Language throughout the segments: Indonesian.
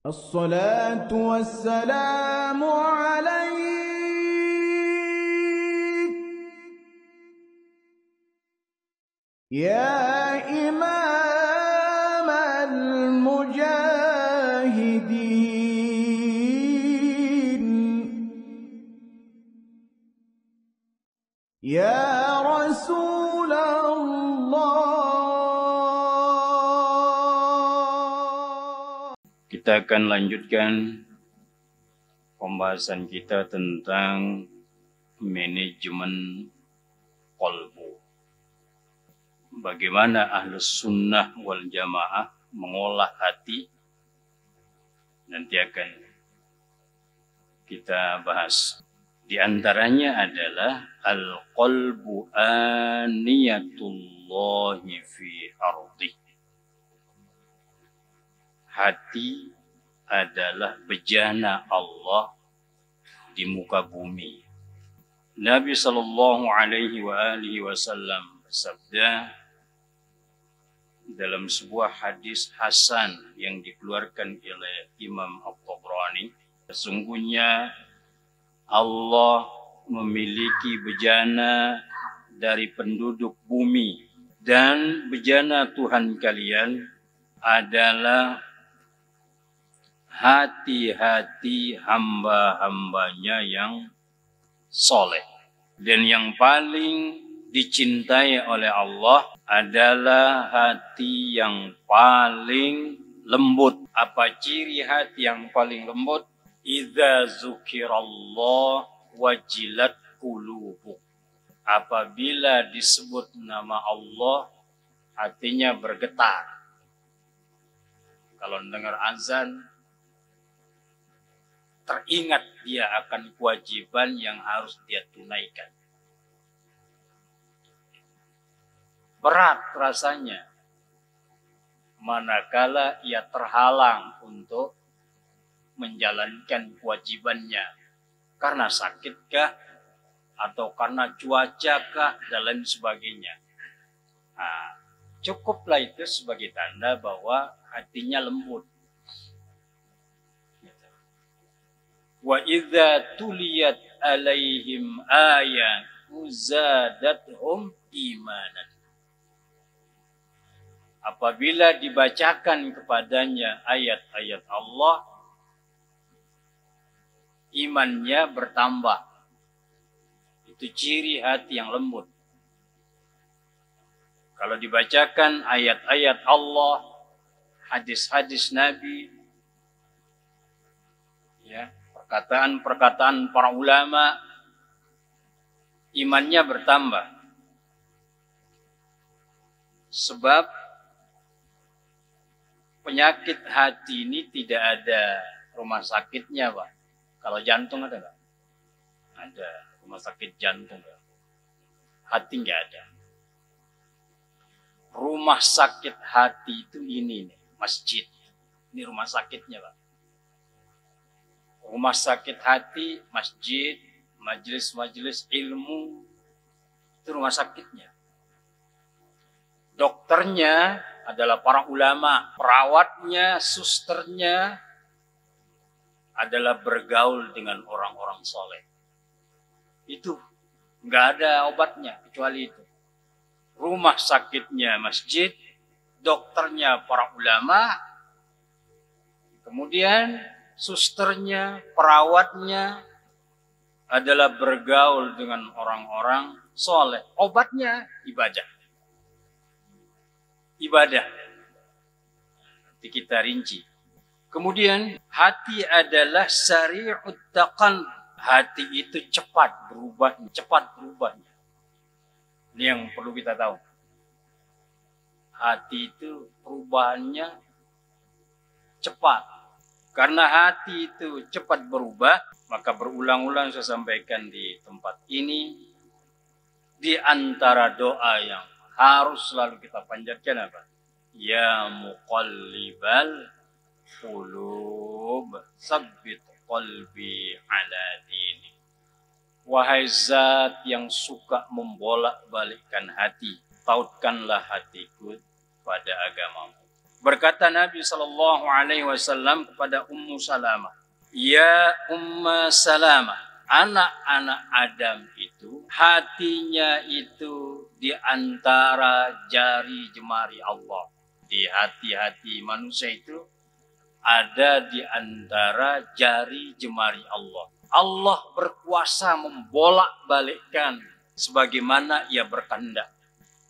الصلاة والسلام عليك يا إمام المجاهدين يا رسول الله. Kita akan lanjutkan pembahasan kita tentang manajemen qalbu. Bagaimana Ahlus Sunnah wal Jamaah mengolah hati. Nanti akan kita bahas. Di antaranya adalah al-qalbu aniyatullahi fi ardi. Hati adalah bejana Allah di muka bumi. Nabi sallallahu alaihi wasallam bersabda dalam sebuah hadis hasan yang dikeluarkan oleh Imam At-Tabrani, sesungguhnya Allah memiliki bejana dari penduduk bumi, dan bejana Tuhan kalian adalah hati-hati hamba-hambanya yang soleh. Dan yang paling dicintai oleh Allah adalah hati yang paling lembut. Apa ciri hati yang paling lembut? Idza zukirallah wajilat qulubuk. Apabila disebut nama Allah, hatinya bergetar. Kalau dengar azan, teringat dia akan kewajiban yang harus dia tunaikan. Berat rasanya manakala ia terhalang untuk menjalankan kewajibannya. Karena sakitkah? Atau karena cuacakah? Dan lain sebagainya. Nah, cukuplah itu sebagai tanda bahwa hatinya lembut. Wa idza tuliyat alaihim ayatu zadatuhum imanan. Apabila dibacakan kepadanya ayat-ayat Allah, imannya bertambah. Itu ciri hati yang lembut. Kalau dibacakan ayat-ayat Allah, hadis-hadis Nabi, ya, perkataan-perkataan para ulama, imannya bertambah. Sebab penyakit hati ini tidak ada rumah sakitnya, Pak. Kalau jantung ada nggak? Ada rumah sakit jantung nggak? Hati nggak ada. Rumah sakit hati itu ini nih, masjid. Ini rumah sakitnya, Pak. Rumah sakit hati, masjid, majelis-majelis ilmu, itu rumah sakitnya. Dokternya adalah para ulama, perawatnya, susternya adalah bergaul dengan orang-orang soleh. Itu nggak ada obatnya kecuali itu. Rumah sakitnya masjid, dokternya para ulama, kemudian susternya, perawatnya adalah bergaul dengan orang-orang soleh. Obatnya ibadah. Ibadah. Nanti kita rinci. Kemudian hati adalah sari'ut taqal. Hati itu cepat berubahnya. Cepat berubahnya. Ini yang perlu kita tahu. Hati itu perubahannya cepat. Karena hati itu cepat berubah, maka berulang-ulang saya sampaikan di tempat ini, di antara doa yang harus selalu kita panjatkan apa? Ya muqallibal qulub, sabbit qalbi ala dini. Wahai zat yang suka membolak-balikkan hati, tautkanlah hatiku pada agamamu. Berkata Nabi sallallahu alaihi wasallam kepada Ummu Salamah, "Ya Ummu Salamah, anak-anak Adam itu hatinya itu di antara jari jemari Allah." Di hati-hati manusia itu ada di antara jari jemari Allah. Allah berkuasa membolak-balikkan sebagaimana ia berkehendak.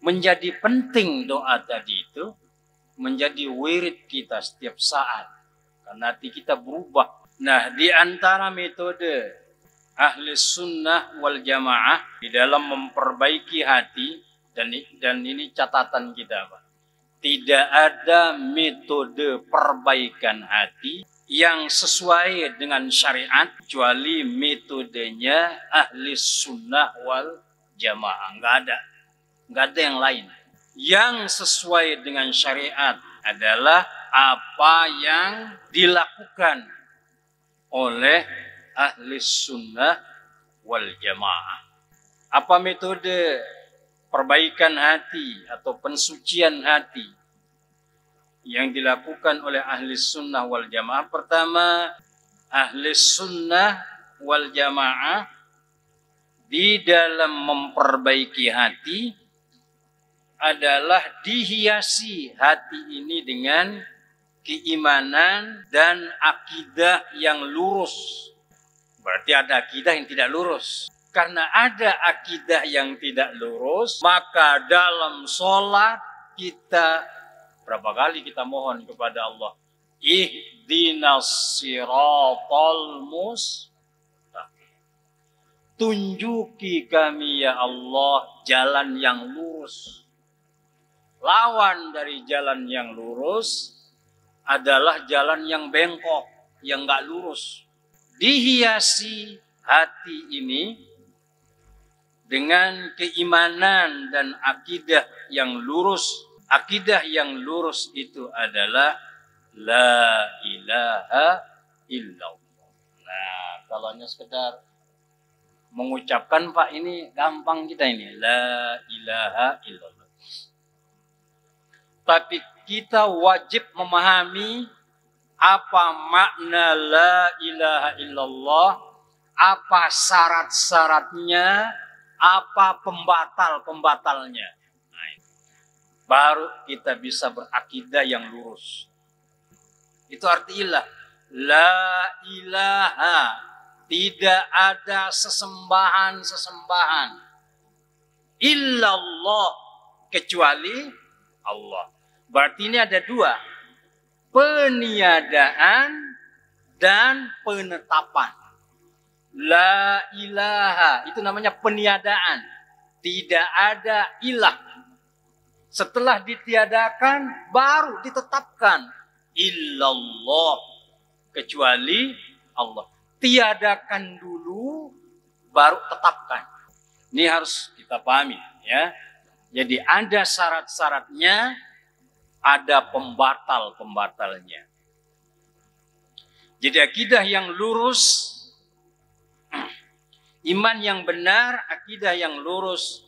Menjadi penting doa tadi itu menjadi wirid kita setiap saat. Karena hati kita berubah. Nah, di antara metode ahli sunnah wal jamaah di dalam memperbaiki hati, dan ini catatan kita, Pak. Tidak ada metode perbaikan hati yang sesuai dengan syariat kecuali metodenya ahli sunnah wal jamaah. Nggak ada yang lain. Yang sesuai dengan syariat adalah apa yang dilakukan oleh ahli sunnah wal jamaah. Apa metode perbaikan hati atau pensucian hati yang dilakukan oleh ahli sunnah wal jamaah? Pertama, ahli sunnah wal jamaah di dalam memperbaiki hati adalah dihiasi hati ini dengan keimanan dan akidah yang lurus. Berarti ada akidah yang tidak lurus. Karena ada akidah yang tidak lurus, maka dalam sholat kita berapa kali kita mohon kepada Allah, ihdinas siratal mustaqim. Tunjuki kami ya Allah jalan yang lurus. Lawan dari jalan yang lurus adalah jalan yang bengkok, yang nggak lurus. Dihiasi hati ini dengan keimanan dan akidah yang lurus. Akidah yang lurus itu adalah la ilaha illallah. Nah, kalau hanya sekedar mengucapkan, Pak, ini gampang kita ini, la ilaha illallah. Tapi kita wajib memahami apa makna la ilaha illallah, apa syarat-syaratnya, apa pembatal-pembatalnya. Nah, baru kita bisa berakidah yang lurus. Itu artinya la ilaha, tidak ada sesembahan-sesembahan illallah, kecuali Allah. Berarti ini ada dua, peniadaan dan penetapan. La ilaha itu namanya peniadaan. Tidak ada ilah. Setelah ditiadakan baru ditetapkan illallah, kecuali Allah. Tiadakan dulu baru tetapkan. Ini harus kita pahami ya. Jadi ada syarat-syaratnya, ada pembatal-pembatalnya. Jadi akidah yang lurus, iman yang benar, akidah yang lurus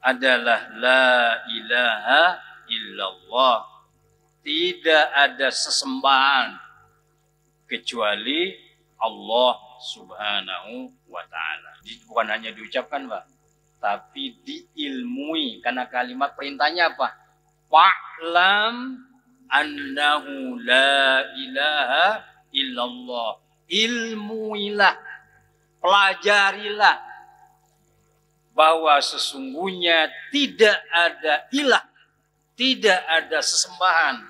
adalah la ilaha illallah. Tidak ada sesembahan kecuali Allah subhanahu wa ta'ala. Bukan hanya diucapkan, Pak, tapi diilmui. Karena kalimat perintahnya apa? Fa'lam annahu la ilaha illallah. Ilmuilah, pelajarilah bahwa sesungguhnya tidak ada ilah, tidak ada sesembahan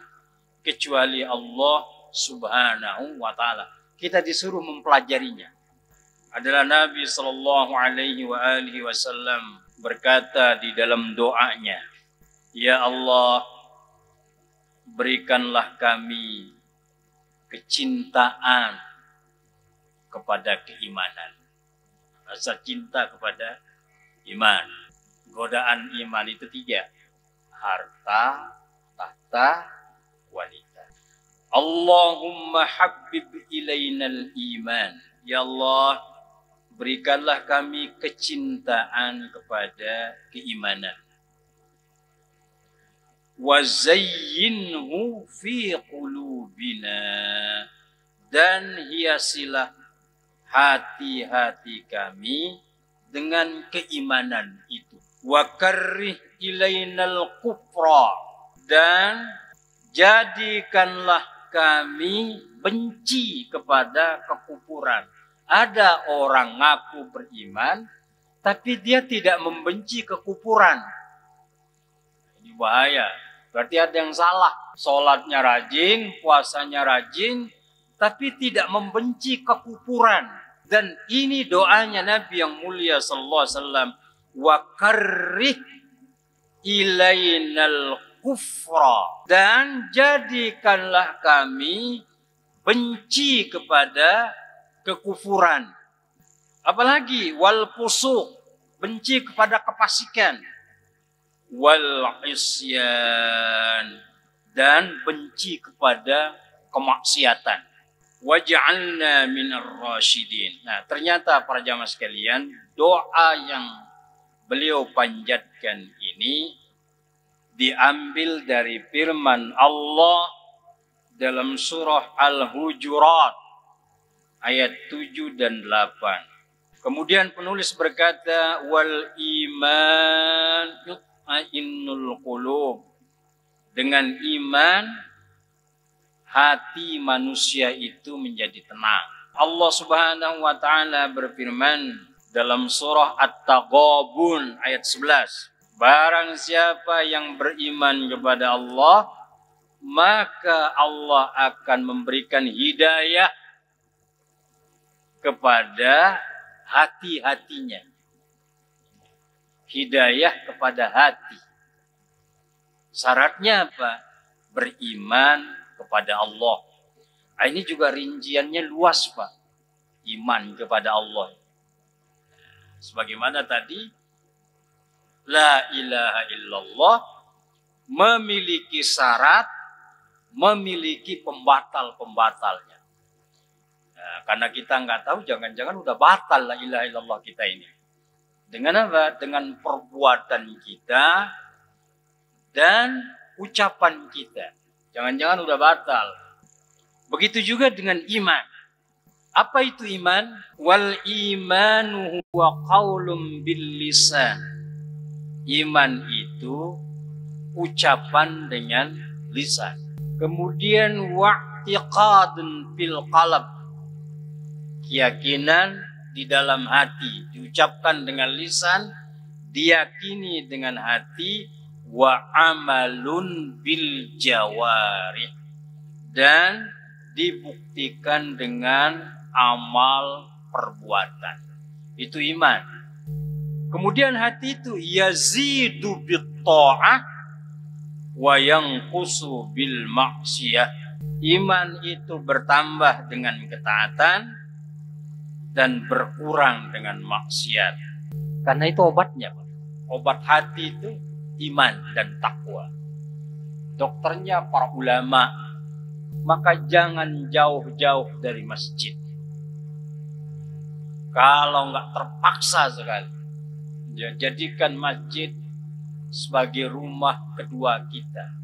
kecuali Allah subhanahu wa ta'ala. Kita disuruh mempelajarinya. Adalah Nabi sallallahu alaihi wasallam berkata di dalam doanya, ya Allah, berikanlah kami kecintaan kepada keimanan. Rasa cinta kepada iman. Godaan iman itu 3. Harta, tahta, wanita. Allahumma habbib ilainal iman. Ya Allah, berikanlah kami kecintaan kepada keimanan. wa zayyinhu fi qulubina, dan hiasilah hati-hati kami dengan keimanan itu. Wa karrih ilainal kufra, dan jadikanlah kami benci kepada kekufuran. Ada orang ngaku beriman, tapi dia tidak membenci kekufuran. Ini bahaya. Berarti ada yang salah. Sholatnya rajin, puasanya rajin, tapi tidak membenci kekufuran. Dan ini doanya Nabi yang mulia sallallahu alaihi wasallam. Wa karrih ilainal kufra, dan jadikanlah kami benci kepada kekufuran. Apalagi wal fusuq, benci kepada kefasikan. Wal isyan, dan benci kepada kemaksiatan. Waj'alna minar rasyidin. Nah, ternyata para jamaah sekalian, doa yang beliau panjatkan ini diambil dari firman Allah dalam surah Al-Hujurat ayat 7 dan 8. Kemudian penulis berkata, wal iman yutma'innul qulub. Dengan iman hati manusia itu menjadi tenang. Allah Subhanahu wa taala berfirman dalam surah At-Taghabun ayat 11. Barang siapa yang beriman kepada Allah, maka Allah akan memberikan hidayah kepada hati-hatinya. Hidayah kepada hati. Syaratnya apa? Beriman kepada Allah. Nah, ini juga rinciannya luas, Pak. Iman kepada Allah. Sebagaimana tadi, la ilaha illallah memiliki syarat, memiliki pembatal-pembatalnya. Nah, karena kita nggak tahu, jangan-jangan udah batal la ilaha illallah kita ini. Dengan apa? Dengan perbuatan kita dan ucapan kita. Jangan-jangan udah batal. Begitu juga dengan iman. Apa itu iman? Wal imanu huwa qaulun bil lisan. Iman itu ucapan dengan lisan. Kemudian wa'tiqadun fil qalb. Keyakinan di dalam hati, diucapkan dengan lisan, diyakini dengan hati, wa amalun bil jawarih, dan dibuktikan dengan amal perbuatan. Itu iman. Kemudian hati itu yazidu bit ta'ah wa yanqusu bil maksiyah. Iman itu bertambah dengan ketaatan dan berkurang dengan maksiat. Karena itu obatnya, Pak. Obat hati itu iman dan takwa. Dokternya para ulama. Maka jangan jauh-jauh dari masjid. Kalau nggak terpaksa sekali, ya, jadikan masjid sebagai rumah kedua kita.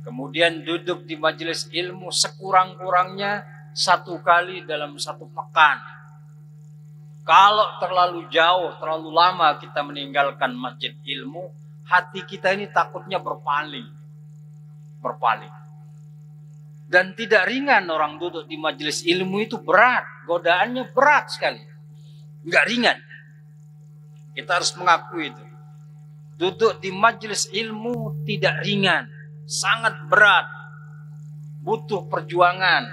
Kemudian duduk di majelis ilmu sekurang-kurangnya 1 kali dalam 1 pekan. Kalau terlalu jauh, terlalu lama kita meninggalkan masjid ilmu, hati kita ini takutnya berpaling. Dan tidak ringan orang duduk di majelis ilmu, itu berat. Godaannya berat sekali. Enggak ringan. Kita harus mengakui itu. Duduk di majelis ilmu tidak ringan. Sangat berat. Butuh perjuangan.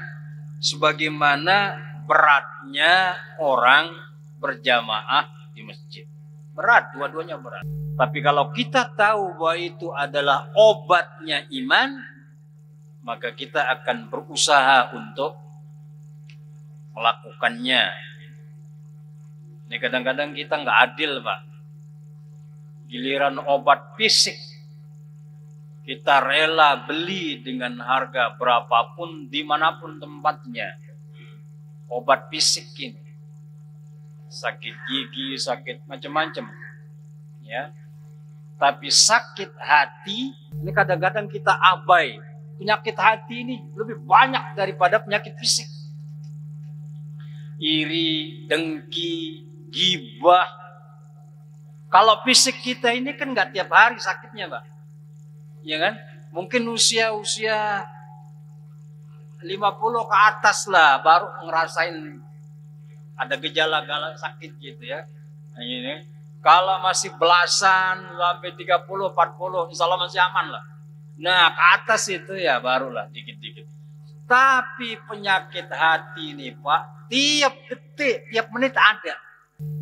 Sebagaimana beratnya orang berjamaah di masjid. Berat, dua-duanya berat. Tapi kalau kita tahu bahwa itu adalah obatnya iman, maka kita akan berusaha untuk melakukannya. Ini kadang-kadang kita nggak adil, Pak. Giliran obat fisik, kita rela beli dengan harga berapapun, dimanapun tempatnya. Obat fisik ini. Sakit gigi, sakit macam-macam. Ya. Tapi sakit hati, ini kadang-kadang kita abai. Penyakit hati ini lebih banyak daripada penyakit fisik. Iri, dengki, gibah. Kalau fisik kita ini kan nggak tiap hari sakitnya, Pak. Ya kan? Mungkin usia 50 ke atas lah baru ngerasain ada gejala-gejala sakit gitu ya. Nah, ini. Kalau masih belasan sampai 30, 40, insya Allah masih aman lah. Nah, ke atas itu ya barulah dikit-dikit. Tapi penyakit hati ini, Pak, tiap detik, tiap menit ada.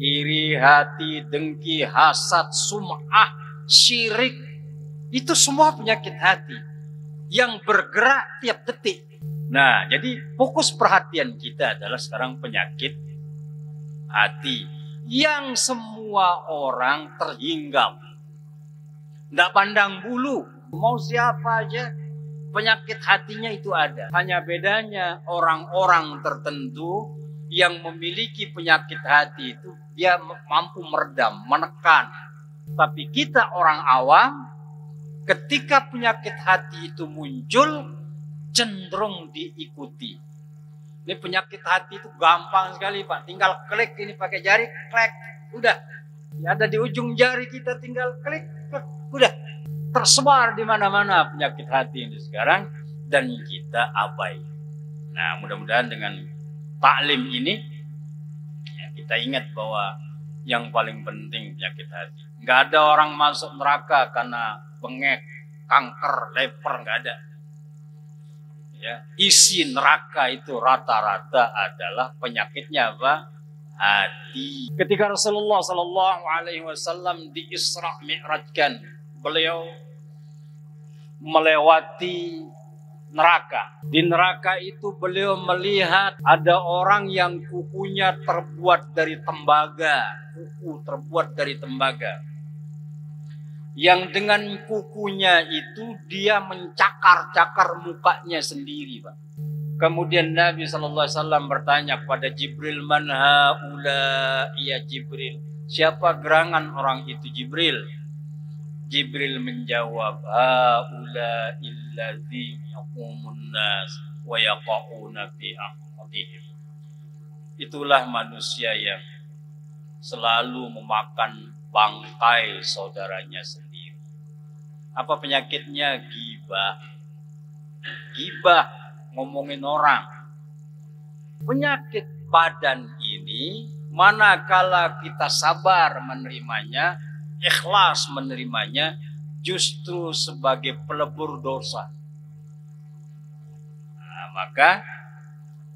Iri hati, dengki, hasad, sum'ah, syirik. Itu semua penyakit hati yang bergerak tiap detik. Nah, jadi fokus perhatian kita adalah sekarang penyakit hati yang semua orang terhinggap. Tidak pandang bulu, mau siapa aja penyakit hatinya itu ada. Hanya bedanya orang-orang tertentu yang memiliki penyakit hati itu dia mampu meredam, menekan. Tapi kita orang awam ketika penyakit hati itu muncul cenderung diikuti. Ini penyakit hati itu gampang sekali, Pak. Tinggal klik ini pakai jari, klik, udah. Ya, ada di ujung jari kita tinggal klik, udah. Tersebar di mana-mana penyakit hati ini sekarang dan kita abai. Nah, mudah-mudahan dengan taklim ini ya, kita ingat bahwa yang paling penting penyakit hati. Nggak ada orang masuk neraka karena bengek, kanker, leper, nggak ada. Ya, isi neraka itu rata-rata adalah penyakitnya apa? Hati. Ketika Rasulullah Sallallahu Alaihi Wasallam di Isra Mi'rajkan, beliau melewati neraka. Di neraka itu beliau melihat ada orang yang kukunya terbuat dari tembaga, kuku terbuat dari tembaga. Yang dengan kukunya itu dia mencakar-cakar mukanya sendiri, Pak. Kemudian Nabi SAW bertanya kepada Jibril, man haula ya Jibril, siapa gerangan orang itu Jibril? Jibril menjawab, haula illadzi yaqumun nas wa yaqauna fi aqdihim. Itulah manusia yang selalu memakan bangkai saudaranya sendiri. Apa penyakitnya? Gibah. Gibah, ngomongin orang. Penyakit badan ini, manakala kita sabar menerimanya, ikhlas menerimanya, justru sebagai pelebur dosa. Nah, maka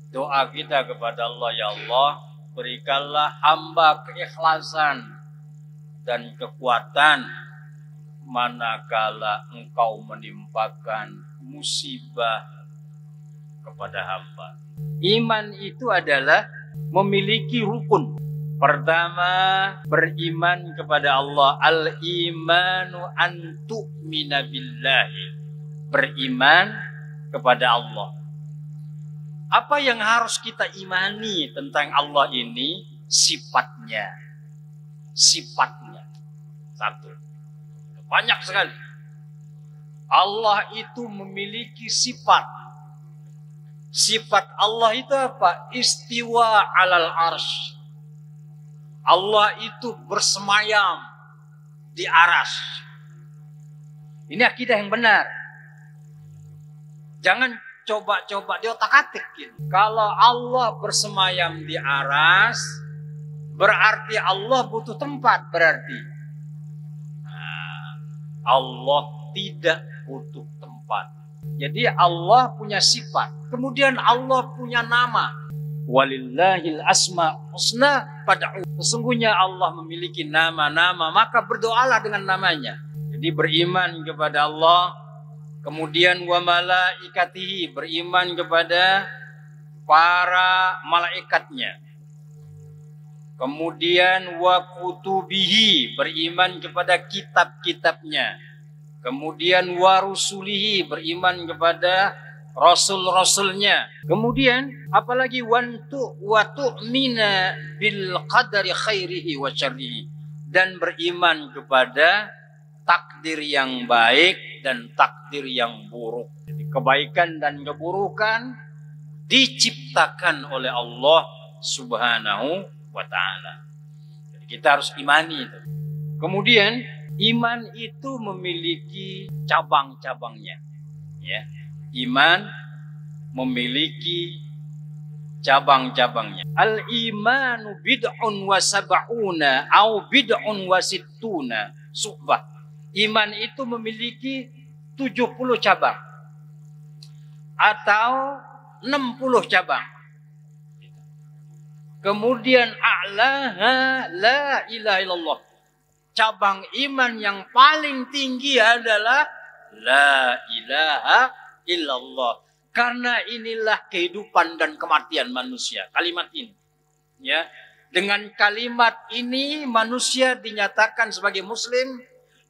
doa kita kepada Allah, ya Allah, berikanlah hamba keikhlasan dan kekuatan manakala engkau menimpakan musibah kepada hamba. Iman itu adalah memiliki rukun. Pertama, beriman kepada Allah. Al-imanu an tu'mina billahi. Beriman kepada Allah. Apa yang harus kita imani tentang Allah ini? Sifatnya. Sifatnya. Satu. Banyak sekali. Allah itu memiliki sifat. Sifat Allah itu apa? Istiwa alal arsh. Allah itu bersemayam di aras. Ini akidah yang benar. Jangan coba-coba di otak-atik gitu. Kalau Allah bersemayam di aras, berarti Allah butuh tempat berarti. Allah tidak butuh tempat. Jadi Allah punya sifat. Kemudian Allah punya nama. Walillahil asma husna fad'u. Sesungguhnya Allah memiliki nama-nama, maka berdoalah dengan namanya. Jadi beriman kepada Allah. Kemudian wa malaikatihi, beriman kepada para malaikatnya. Kemudian wa kutubihi, beriman kepada kitab-kitabnya. Kemudian wa rusulihi, beriman kepada rasul-rasulnya. Kemudian apalagi wa tu'mina bil qadari khairihi wa syarrihi, dan beriman kepada takdir yang baik dan takdir yang buruk. Jadi kebaikan dan keburukan diciptakan oleh Allah Subhanahu wa ta'ala. Jadi kita harus imani itu. Kemudian iman itu memiliki cabang-cabangnya. Ya. Iman memiliki cabang-cabangnya. Al-imanu bid'un wa sab'una au bid'un wa sittuna su'bah. Iman itu memiliki 70 cabang atau 60 cabang. Kemudian a'laha la ilaha illallah. Cabang iman yang paling tinggi adalah la ilaha illallah. Karena inilah kehidupan dan kematian manusia. Kalimat ini. Ya. Dengan kalimat ini manusia dinyatakan sebagai muslim.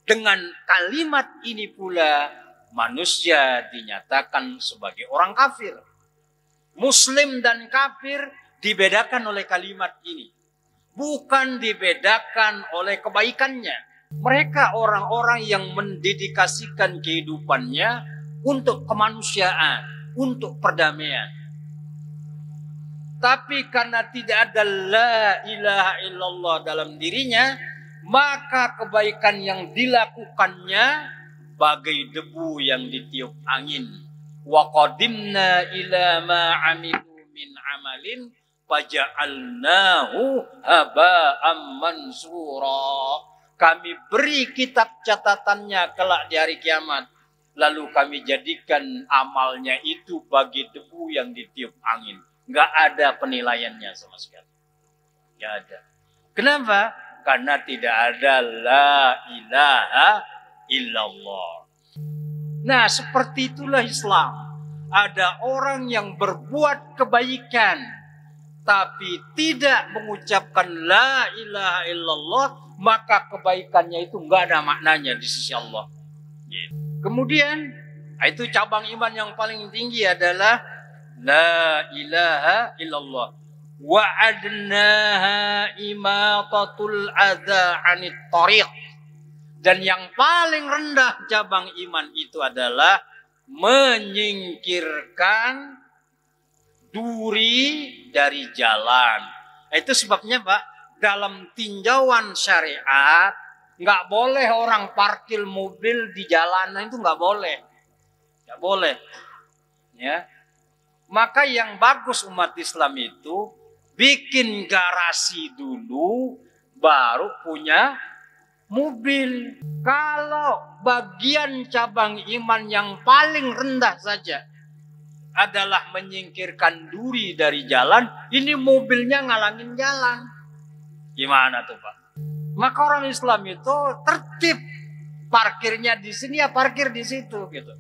Dengan kalimat ini pula manusia dinyatakan sebagai orang kafir. Muslim dan kafir dibedakan oleh kalimat ini. Bukan dibedakan oleh kebaikannya. Mereka orang-orang yang mendedikasikan kehidupannya untuk kemanusiaan. Untuk perdamaian. Tapi karena tidak ada la ilaha illallah dalam dirinya, maka kebaikan yang dilakukannya bagai debu yang ditiup angin. Wa qadimna ila ma amilu min amalin faja'alnahu haba'am mansura. Kami beri kitab catatannya kelak di hari kiamat. Lalu kami jadikan amalnya itu bagi debu yang ditiup angin. Nggak ada penilaiannya sama sekali. Nggak ada. Kenapa? Karena tidak ada la ilaha illallah. Nah, seperti itulah Islam. Ada orang yang berbuat kebaikan, tapi tidak mengucapkan la ilaha illallah, maka kebaikannya itu nggak ada maknanya di sisi Allah. Kemudian itu cabang iman yang paling tinggi adalah la ilaha illallah. Wa adnaha imatatul adza 'anit thariq. Dan yang paling rendah cabang iman itu adalah menyingkirkan duri dari jalan. Itu sebabnya Pak, dalam tinjauan syariat nggak boleh orang parkir mobil di jalanan, itu nggak boleh. Nggak boleh. Ya. Maka yang bagus umat Islam itu bikin garasi dulu baru punya mobil. Kalau bagian cabang iman yang paling rendah saja adalah menyingkirkan duri dari jalan, ini mobilnya ngalangin jalan. Gimana tuh Pak? Maka orang Islam itu tertib, parkirnya di sini ya parkir di situ gitu.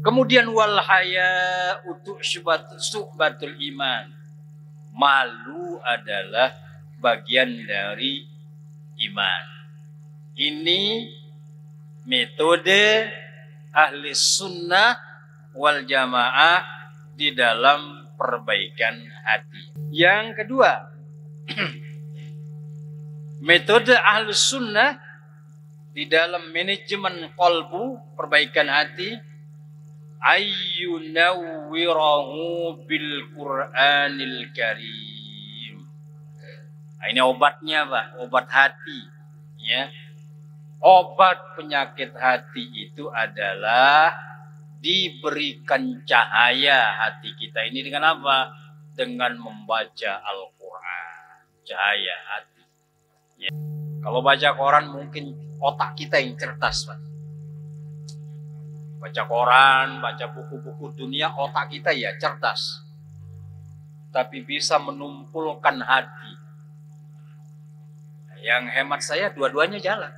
Kemudian wal haya untuk suhbatul iman. Malu adalah bagian dari iman. Ini metode ahli sunnah wal jamaah di dalam perbaikan hati. Yang kedua, metode ahli sunnah di dalam manajemen qalbu, perbaikan hati, ayyunawwirahu bil Qur'anil Karim. Nah, ini obatnya Pak, obat hati. Ya. Obat penyakit hati itu adalah diberikan cahaya hati kita ini dengan apa? Dengan membaca Al-Quran. Cahaya hati. Ya. Kalau baca koran mungkin otak kita yang cerdas Pak. Baca koran, baca buku-buku dunia, otak kita ya cerdas. Tapi bisa menumpulkan hati. Yang hemat saya dua-duanya jalan.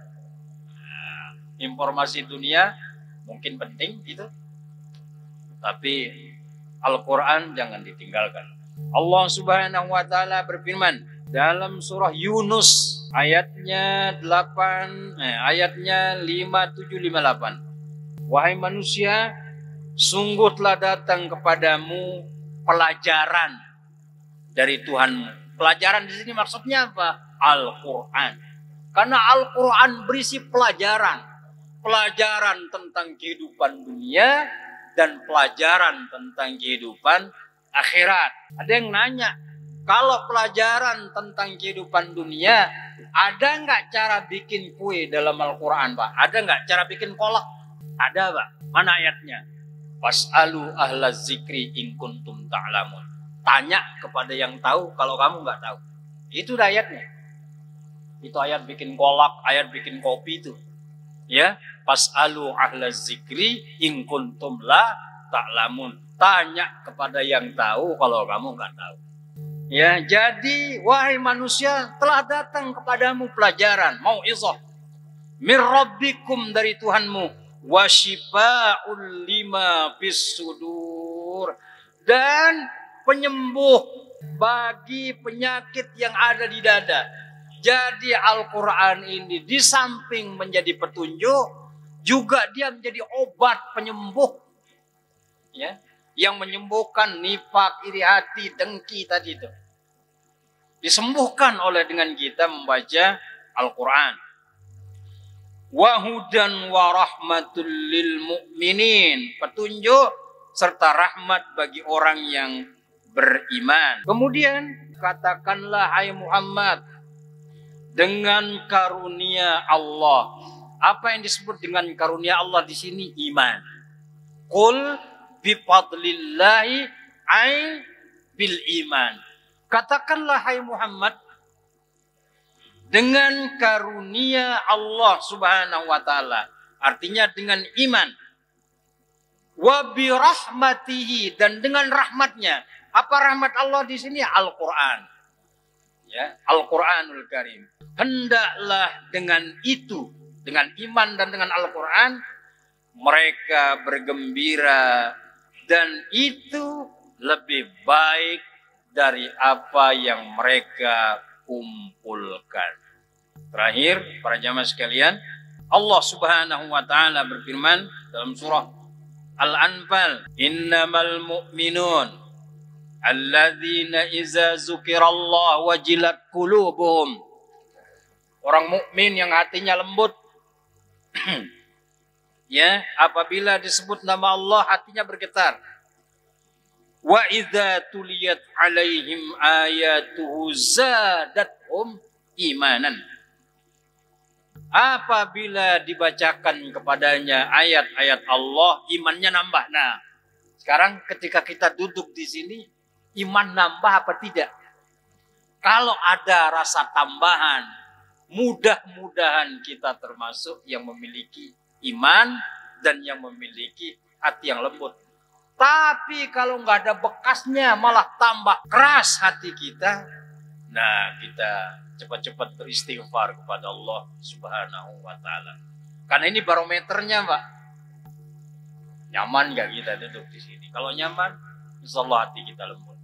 Informasi dunia mungkin penting gitu. Tapi Al-Quran jangan ditinggalkan. Allah Subhanahu wa ta'ala berfirman dalam surah Yunus ayatnya 5758. Wahai manusia, sungguh telah datang kepadamu pelajaran dari Tuhanmu. Pelajaran di sini maksudnya apa? Al-Quran. Karena Al-Quran berisi pelajaran. pelajaran tentang kehidupan dunia dan pelajaran tentang kehidupan akhirat. Ada yang nanya, kalau pelajaran tentang kehidupan dunia, ada nggak cara bikin kue dalam Al-Quran, Pak? Ada nggak cara bikin kolak? Ada, Pak. Mana ayatnya? Fas'alu ahla zikri in kuntum ta'lamun. Tanya kepada yang tahu kalau kamu nggak tahu. Itu ayatnya. Itu ayat bikin kolak, ayat bikin kopi itu. Ya, fas'alu ahla zikri in kuntum la ta'lamun. Tanya kepada yang tahu kalau kamu nggak tahu. Ya, jadi wahai manusia, telah datang kepadamu pelajaran, mau'izah mir rabbikum, dari Tuhanmu, wa syifa'ul lima fis sudur, dan penyembuh bagi penyakit yang ada di dada. Jadi Al-Quran ini di samping menjadi petunjuk, juga dia menjadi obat penyembuh, ya, yang menyembuhkan nifak, iri hati, dengki tadi itu. Disembuhkan oleh dengan kita membaca Al-Quran. Wahudan wa rahmatul lil mu'minin, petunjuk serta rahmat bagi orang yang beriman. Kemudian katakanlah hai Muhammad, dengan karunia Allah. Apa yang disebut dengan karunia Allah di sini? Iman. Qul bi fadlillahi ay bil iman. Katakanlah hai Muhammad, dengan karunia Allah Subhanahu wa taala, artinya dengan iman. Wa bi rahmatihi, dan dengan rahmatnya. Apa rahmat Allah di sini? Al-Qur'an. Ya, Al-Qur'anul Karim. Hendaklah dengan itu, dengan iman dan dengan Al-Quran, mereka bergembira, dan itu lebih baik dari apa yang mereka kumpulkan. Terakhir, para jamaah sekalian, Allah Subhanahu wa taala berfirman dalam surah Al-Anfal, "Innamal mu'minun alladzina iza dzukirallahu wajilat qulubuhum." Orang mukmin yang hatinya lembut, ya, apabila disebut nama Allah hatinya bergetar. Wa idza tuliyat alaihim ayatuhu zadathum imanan. Apabila dibacakan kepadanya ayat-ayat Allah, imannya nambah. Nah, sekarang ketika kita duduk di sini, iman nambah apa tidak? Kalau ada rasa tambahan, mudah-mudahan kita termasuk yang memiliki iman dan yang memiliki hati yang lembut. Tapi kalau nggak ada bekasnya, malah tambah keras hati kita. Nah, kita cepat-cepat beristighfar kepada Allah Subhanahu wa taala. Karena ini barometernya, Pak. Nyaman nggak kita duduk di sini? Kalau nyaman, insya Allah hati kita lembut.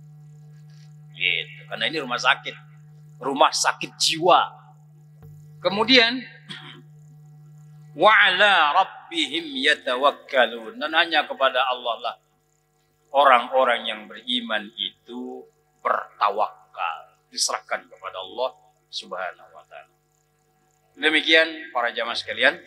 Gitu. Karena ini rumah sakit jiwa. Kemudian wa ala rabbihim yatawakkalun, dan hanya kepada Allah lah orang-orang yang beriman itu bertawakal, diserahkan kepada Allah Subhanahu wa taala. Demikian para jamaah sekalian,